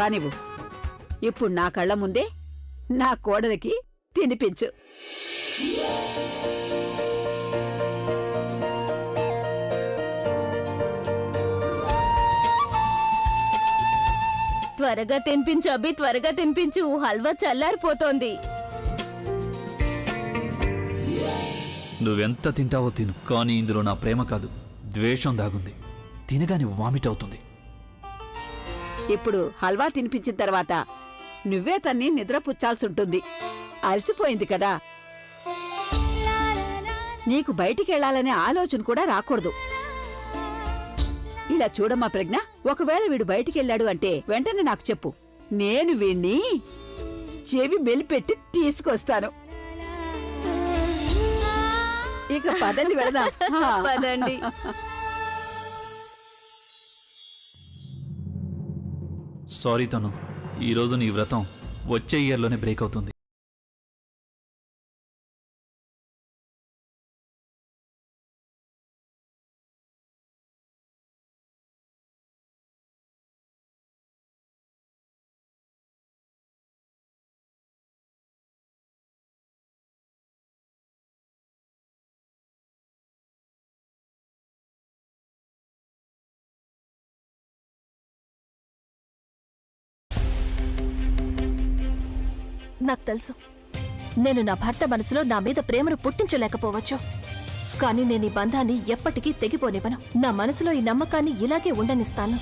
కానివ్వు. ఇప్పుడు నా కళ్ళ ముందే నా కోడలికి తినిపించు. త్వరగా తినిపించు అభి, త్వరగా తినిపించు. హల్వా చల్లారిపోతోంది. నువ్వెంత తింటావో తిను, కానీ ఇందులో నా ప్రేమ కాదు, ద్వేషం దాగుంది. తినగాని వామిట్ అవుతుంది. ఇప్పుడు హల్వా తినిపించిన తర్వాత నువ్వే తన్ని నిద్రపుచ్చాల్సుంటుంది. అలసిపోయింది కదా. నీకు బయటికెళ్లాలనే ఆలోచన కూడా రాకూడదు. ఇలా చూడమ్మా ప్రజ్ఞ, ఒకవేళ వీడు బయటికెళ్ళాడు అంటే వెంటనే నాకు చెప్పు. నేను వీణ్ణి చెవి మెలిపెట్టి తీసుకొస్తాను. ఇక పదండి వెళదాం. పదండి. సారీ తను, ఈరోజు నీ వ్రతం వచ్చే ఇయర్లోనే బ్రేక్ అవుతుంది. నాకు తెలుసు, నేను నా భర్త మనసులో నా మీద ప్రేమను పుట్టించలేకపోవచ్చు. కానీ నేను ఈ బంధాన్ని ఎప్పటికీ తెగిపోనివ్వను. నా మనసులో ఈ నమ్మకాన్ని ఇలాగే ఉండనిస్తాను.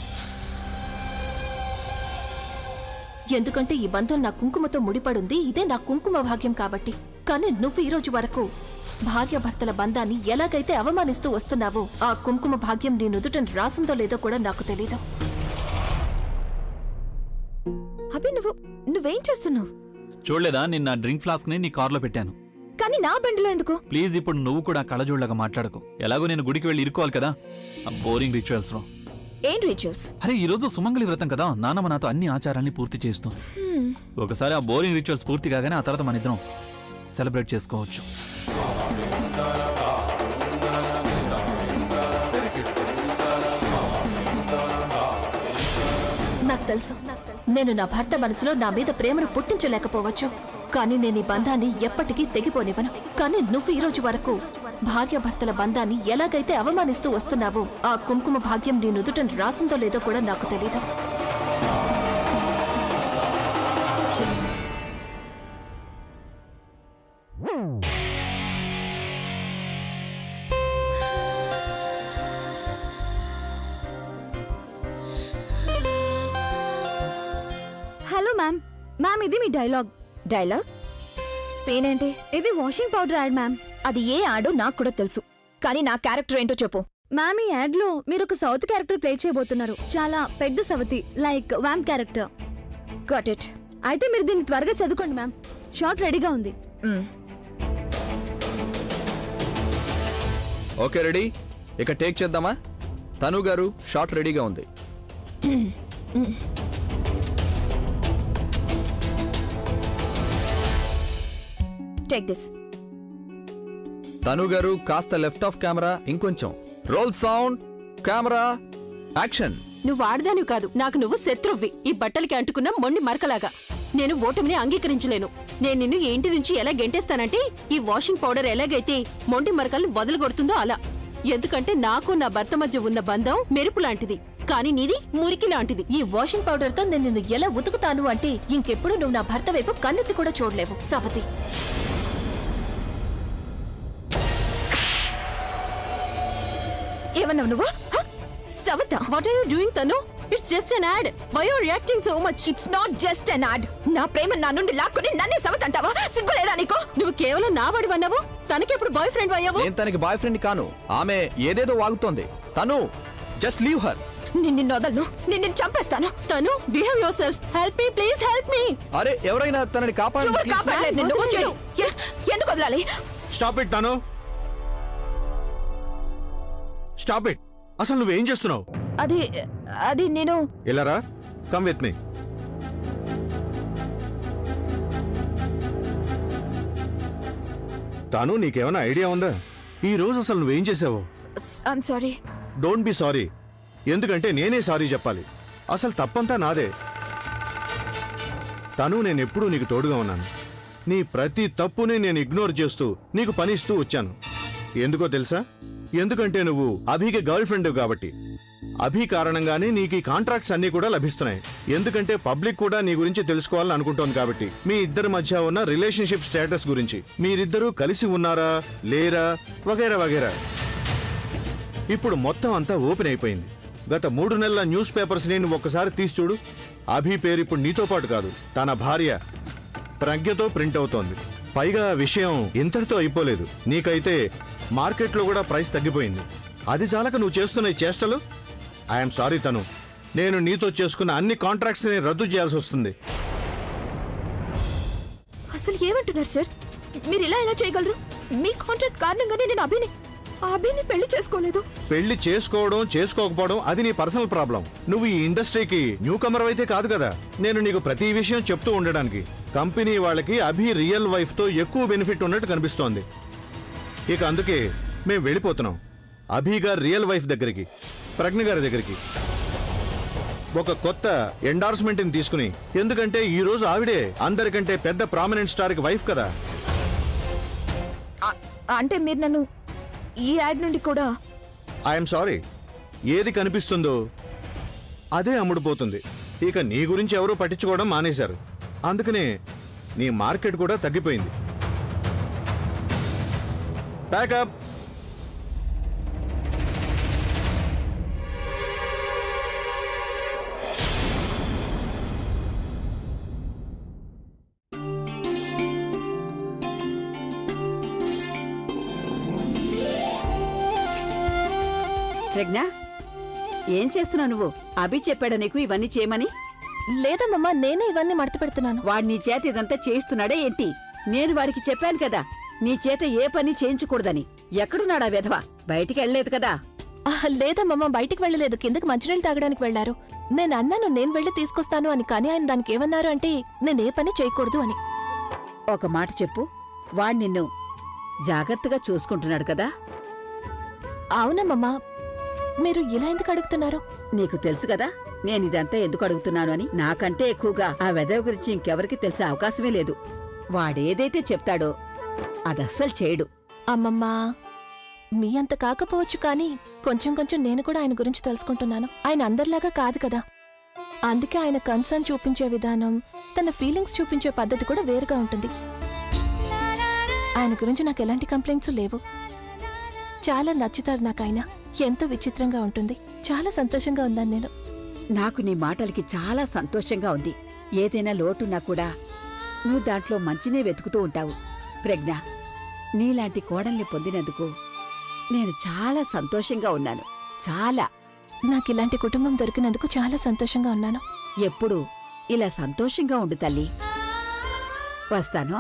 ఎందుకంటే ఈ బంధం నా కుంకుమతో ముడిపడుంది. ఇదే నా కుంకుమ భాగ్యం కాబట్టి. కానీ నువ్వు ఈ రోజు వరకు భార్యాభర్తల బంధాన్ని ఎలాగైతే అవమానిస్తూ వస్తున్నావో, ఆ కుంకుమ భాగ్యం నీ నుదుటను రాసిందో లేదో కూడా నాకు తెలీదు. అభి, నువ్వేం చేస్తున్నావు? చూడలేదా, నిన్న డ్రింక్ ఫ్లాస్క్ ని నీ కార్లో పెట్టాను. కానీ నా బండిలో ఎందుకు? ప్లీజ్, ఇప్పుడు నువ్వు కూడా కళ్ళజోళ్ళగా మాట్లాడకు. ఎలాగో నేను గుడికి వెళ్ళి ఇరుకోవాలి కదా ఆ బోరింగ్ రిచువల్స్ లో. ఏం రిచువల్స్? అరే, ఈ రోజు సుమంగళి వ్రతం కదా, నాన్నమ్మ నాతో అన్ని ఆచారాల్ని పూర్తి చేస్తుంది. ఒకసారి ఆ బోరింగ్ రిచువల్స్ పూర్తి కాగానే ఆ తర్వాత మన ఇద్దరం సెలబ్రేట్ చేసుకోవచ్చు. నాకు తెలుసు, నేను నా భర్త మనసులో నా మీద ప్రేమను పుట్టించలేకపోవచ్చు. కానీ నేను ఈ బంధాన్ని ఎప్పటికీ తెగిపోనివ్వను. కానీ నువ్వు ఈ రోజు వరకు భార్యాభర్తల బంధాన్ని ఎలాగైతే అవమానిస్తూ వస్తున్నావో, ఆ కుంకుమ భాగ్యం నీ నుదుటను రాసిందో లేదో కూడా నాకు తెలీదు. Hello ma'am. మ్యామ్, ఇది మీ డైలాగ్. సీన్ ఏంటి? ఇది వాషింగ్ పౌడర్ యాడ్ మ్యామ్. అది ఏ యాడో నాకు కూడా తెలుసు, కానీ నా క్యారెక్టర్ ఏంటో చెప్పు. మ్యామ్, ఈ యాడ్ లో మీరు ఒక సౌత్ క్యారెక్టర్ ప్లే చేయబోతున్నారు. చాలా పెద్ద సవతి, like vamp character. Got it. అయితే మీరు దీన్ని త్వరగా చదువుకోండి మ్యామ్. షార్ట్ రెడీగా ఉంది. Okay, ready. ఇక టేక్ చేద్దామా? తను గారు, షార్ట్ రెడీగా ఉంది. Take this. తను గారు, కాస్త లెఫ్ట్ ఆఫ్ కెమెరా, ఇంకొంచెం. Roll sound, camera, action. నువ్వు ఆడదానివి కాదు, నాకు నువ్వు శత్రువ్వి. ఈ బట్టలకి అంటుకున్న మొండి మరకలాగా. నేను ఓటమిని అంగీకరించలేను. నేను నిన్ను ఈ ఇంటి నుంచి ఎలా గెంటేస్తానంటే, ఈ వాషింగ్ పౌడర్ ఎలాగైతే మొండి మరకల్ని వదలగొడుతుందో అలా. ఎందుకంటే నాకు నా భర్త మధ్య ఉన్న బంధం మెరుపు లాంటిది, కానీ నీది మురికి లాంటిది. ఈ వాషింగ్ పౌడర్ తో నేను నిన్ను ఎలా ఉతుకుతాను అంటే, ఇంకెప్పుడు నువ్వు నా భర్త వైపు కన్నెత్తి కూడా చూడలేవు సవతి. ఏమన్నావు నువ్వు? సవత, వాట్ ఆర్ యు డూయింగ్ తను? It's just an ad. Why are you reacting so much? It's not just an ad. నా ప్రేమ నా నుండి లాక్కుని నన్నే సవత అంటావా? సిగ్గులేదా నీకు? నువ్వు కేవలం నా వాడివన్నావు, తనకెప్పుడు బాయ్ ఫ్రెండ్ అయ్యావు? నేను తనకి బాయ్ ఫ్రెండ్ కాను. ఆమె ఏదేదో వాగుతోంది. తను జస్ట్ లీవ్ హర్. నిన్ను వదలను, నిన్ను చంపేస్తాను. తను, behave your self. Help me please, help me. అరే, ఎవరైనా తనని కాపాడండి. ఎవరు కాపాడలేదు నిన్ను? ఎందుకు వదలాలి? స్టాప్ ఇట్ తను. Stop it. అసలు నువ్వేం చేస్తున్నావు? అది నేను. ఇలారా, కమ్ విత్ మీ. తాను, నీకేమైనా ఐడియా ఉందా ఈ రోజు అసలు నువ్వేం చేసావు? I'm sorry. Don't be sorry. ఎందుకంటే నేనే సారీ చెప్పాలి. అసలు తప్పంతా నాదే. తను నేనెప్పుడూ నీకు తోడుగా ఉన్నాను. నీ ప్రతి తప్పుని నేను ఇగ్నోర్ చేస్తూ నీకు పనిస్తూ వచ్చాను. ఎందుకో తెలుసా? ఎందుకంటే నువ్వు అభికి గర్ల్ ఫ్రెండ్ కాబట్టి. అభి కారణంగానే నీకు ఈ కాంట్రాక్ట్స్ అన్నీ కూడా లభిస్తున్నాయి. ఎందుకంటే పబ్లిక్ కూడా నీ గురించి తెలుసుకోవాలని అనుకుంటోంది కాబట్టి. మీ ఇద్దరి మధ్య ఉన్న రిలేషన్షిప్ స్టేటస్ గురించి, మీరిద్దరూ కలిసి ఉన్నారా లేరా వగైరా వగైరా. ఇప్పుడు మొత్తం అంతా ఓపెన్ అయిపోయింది. గత 3 నెలల న్యూస్ పేపర్స్ నేను ఒక్కసారి తీసి చూడు. అభి పేరు ఇప్పుడు నీతో పాటు కాదు, తన భార్య ప్రజ్ఞతో ప్రింట్ అవుతోంది. పైగా విషయం ఇంతటితో అయిపోలేదు. నీకైతే మార్కెట్లో కూడా ప్రైస్ తగ్గిపోయింది. అది చాలక నువ్వు చేస్తున్న ఈ చేష్టలు. ఐఎమ్ సారీ తను, నేను నీతో చేసుకున్న అన్ని కాంట్రాక్ట్స్ ని రద్దు చేయాల్సి వస్తుంది. అసలు ఏమంటున్నారు సార్? మీరు ఇలా ఎలా చేయగలరు? మీ కాంట్రాక్ట్ కారణంగానే నేను అభిని పెళ్లి చేసుకోలేదు. పెళ్లి చేసుకోవడం చేసుకోకపోవడం అది నీ పర్సనల్ ప్రాబ్లం. నువ్వు ఈ ఇండస్ట్రీకి న్యూ కమర్ అయితే కాదు కదా. నేను నీకు ప్రతి విషయం చెప్తూ ఉండడానికి. కంపెనీ వాళ్ళకి అభి రియల్ వైఫ్ తో ఎక్కువ బెనిఫిట్ ఉన్నట్టు కనిపిస్తోంది. ఇక అందుకే మేము వెళ్ళిపోతున్నాం అభి గారి రియల్ వైఫ్ దగ్గరికి, ప్రజ్ఞ గారి దగ్గరికి. ఒక కొత్త ఎండార్స్మెంట్ ని తీసుకుని. ఎందుకంటే ఈ రోజు ఆవిడే అందరికంటే పెద్ద ప్రామినెంట్ స్టార్ కి వైఫ్ కదా. అంటే మీరు నన్ను ఈ యాడ్ నుండి కూడా... ఐఎమ్ సారీ, ఏది కనిపిస్తుందో అదే అమ్ముడుపోతుంది. ఇక నీ గురించి ఎవరూ పట్టించుకోవడం మానేశారు. అందుకనే నీ మార్కెట్ కూడా తగ్గిపోయింది. ప్యాకప్. ప్రజ్ఞ, ఏం చేస్తున్నావు నువ్వు? అభి చెప్పాడా నీకు ఇవన్నీ చేయమని? లేదమ్మా, నేనే ఇవన్నీ మడత పెడుతున్నాను. వాడు నీ చేత ఇదంతా చేయిస్తున్నాడే ఏంటి? నేను వాడికి చెప్పాను కదా నీ చేత ఏ పని చేయించకూడదని. ఎక్కడున్నాడా వెధవ? బయటికి వెళ్ళలేదు కదా? లేదమ్మా, బయటికి వెళ్ళలేదు. కిందకి మంచినీళ్ళు తాగడానికి వెళ్లారు. నేను అన్నాను నేను వెళ్ళి తీసుకొస్తాను అని. కానీ ఆయన దానికి ఏమన్నారు అంటే నేనే పని చేయకూడదు అని. ఒక మాట చెప్పు, వాడు నిన్ను జాగ్రత్తగా చూసుకుంటున్నాడు కదా? అవునమ్మా, మీరు ఇలా ఎందుకు అడుగుతున్నారు? నీకు తెలుసు కదా నేను ఇదంతా ఎందుకు అడుగుతున్నాను అని. నాకంటే ఎక్కువగా ఆ వెధవ గురించి ఇంకెవరికి తెలిసే అవకాశమే లేదు. వాడేదైతే చెప్తాడో అదస్సలు చేయడు. అమ్మమ్మా, మీ అంత కాకపోవచ్చు కానీ కొంచెం కొంచెం నేను కూడా ఆయన గురించి తెలుసుకుంటున్నాను. ఆయన అందరిలాగా కాదు కదా. అందుకే ఆయన కన్సర్న్ చూపించే విధానం, తన ఫీలింగ్స్ చూపించే పద్ధతి కూడా వేరుగా ఉంటుంది. ఆయన గురించి నాకు ఎలాంటి కంప్లైంట్స్ లేవు. చాలా నచ్చుతారు నాకు ఆయన. ఎంతో విచిత్రంగా ఉంటుంది. చాలా సంతోషంగా ఉన్నాను నేను. నాకు నీ మాటలకి చాలా సంతోషంగా ఉంది. ఏదైనా లోటున్నా కూడా నువ్వు దాంట్లో మంచినే వెతుకుతూ ఉంటావు. ప్రజ్ఞ, నీలాంటి కోడల్ని పొందినందుకు నేను చాలా సంతోషంగా ఉన్నాను. చాలా. నాకు ఇలాంటి కుటుంబం దొరికినందుకు చాలా సంతోషంగా ఉన్నాను. ఎప్పుడూ ఇలా సంతోషంగా ఉండు తల్లి. వస్తాను.